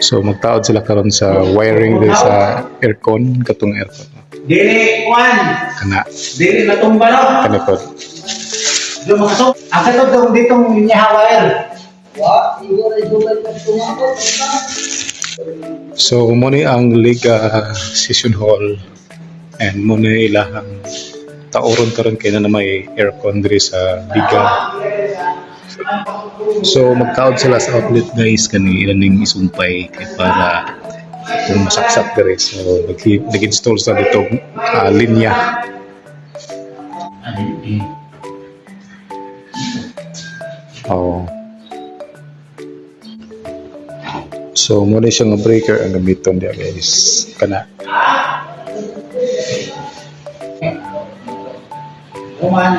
So magtaod sila karon sa wiring din sa aircon, katong aircon. Dili kuan. Kana. Dili matumba no. Kana pod. Lumakso. Asa to dong ditong linya wire. Wa, So mo ni ang Liga Session Hall and mo ni ilahang taoron karon kay na may aircon diri sa Liga. So magtaod sila sa outlet guys kani ilang isumpay kay para kung masaksak diri. So nag-install sa dito linya. Oh. So muna siyang breaker ang gamiton dia guys. Kana. kuman.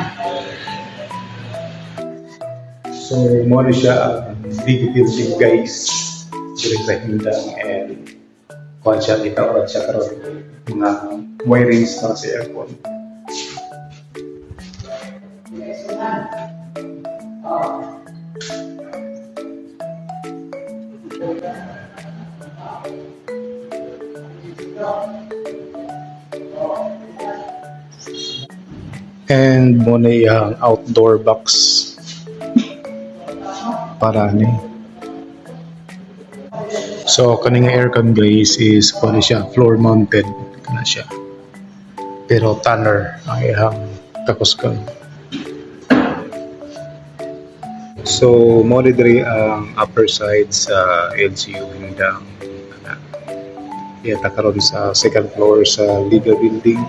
So muna siya ang big building guys. Diri sa hindang and kuan siya itaw siya karon mga wirings para sa aircon. And muna yung outdoor box para ni. So kaning aircon guys is pwede siya floor mounted kana siya. Pero tanner ang ihang takuskan. So mo diri ang upper side sa LGU hindang kana. Iyata karon sa second floor sa Liga building.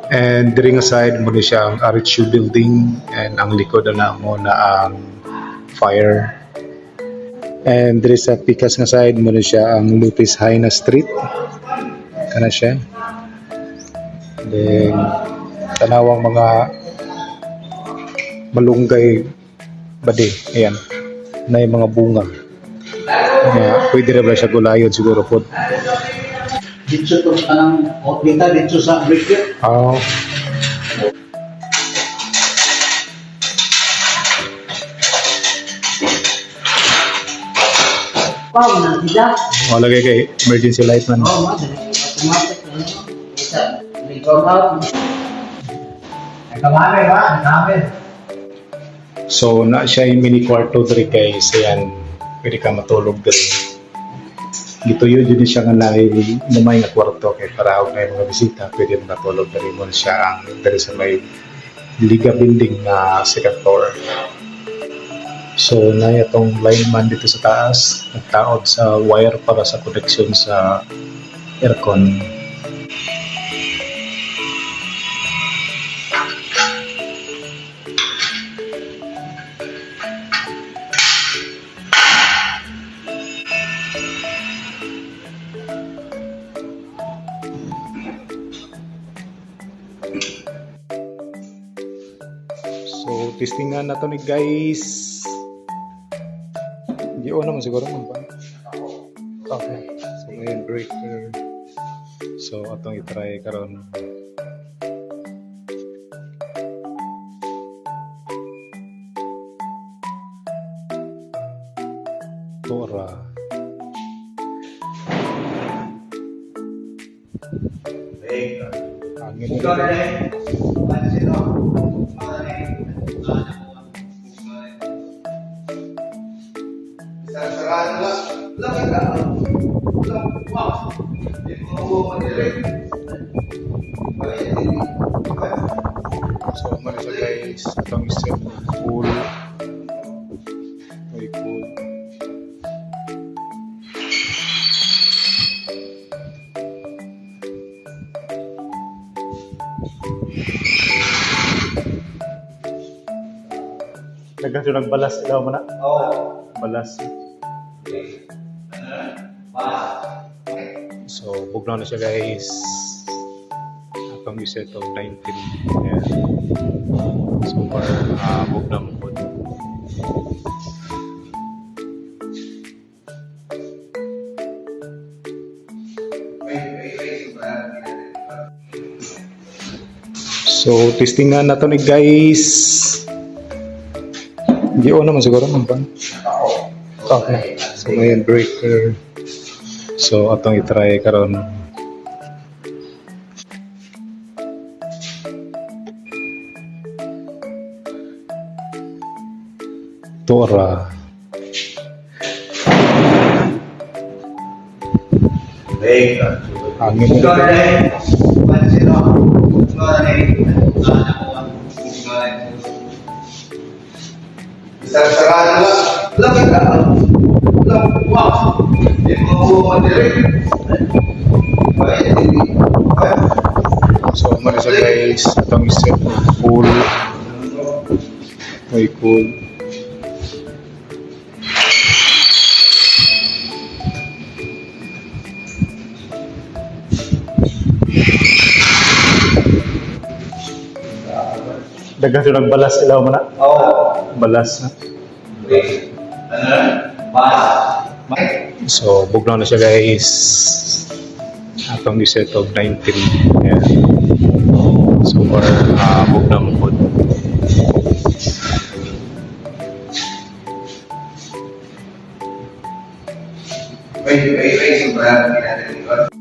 And diri nga side mo siya ang RHU building and ang likod na mo na ang fire. And diri sa pikas nga side mo siya ang Lupis Haina Street. Kana siya. Then tanawang mga malunggay bade. Ayan. Na yung mga bunga. Pwede rin ba siya gulayon siguro po. Dito to kanang outlet dito sa breaker. Oh. Pau na tidak. Oh, lagay kay emergency light man. Oh, mas automatic na. Isa, record out. Nakamame ba? Nakamame. So na siya yung mini kwarto diri guys. Ayan, pwede ka matulog diri. Dito yun siya nga may nga kwarto kay para ako na mga bisita pwede matulog diri mo siya ang diri sa may Liga building na second floor. So na itong lineman dito sa taas nagtaod sa wire para sa connection sa aircon. So, testingan na to ni guys. Hindi naman siguro man pa. Okay. So, ngayon breaker. So, atong i-try karon. Tora. Angin Ikaw na rin. Ano sino? Sarado lang. Lang ka. Lang. Wow. Hindi mo mo direct. So, mali siya guys. Atong isip full. Very cool. Nagkaso nagbalas ilaw mo na? Oo. Balas. So, bugnaw na siya guys. Atong iset of 19. Yeah. So far, bugnaw mo po. So, testingan na to ni guys. Hindi naman siguro man pa. Okay. So, So may breaker. So atong i-try karon. Tora. Baik. Angin mo Ikaw na dito. rin. Ano sino? Ikaw na rin. Ikaw na rin. Isang sarado lang. Lagi ka. Lang. Wow. Hindi mo madirin. So mali sa guys, atong set full. May cool. Dagan sa nagbalas ilaw mo na. Oo. Balas na. Ano na? Bas. So bugnaw na siya guys. Atong set of 19. Yeah. So bugnaw mo po. Wait, sobrang natin.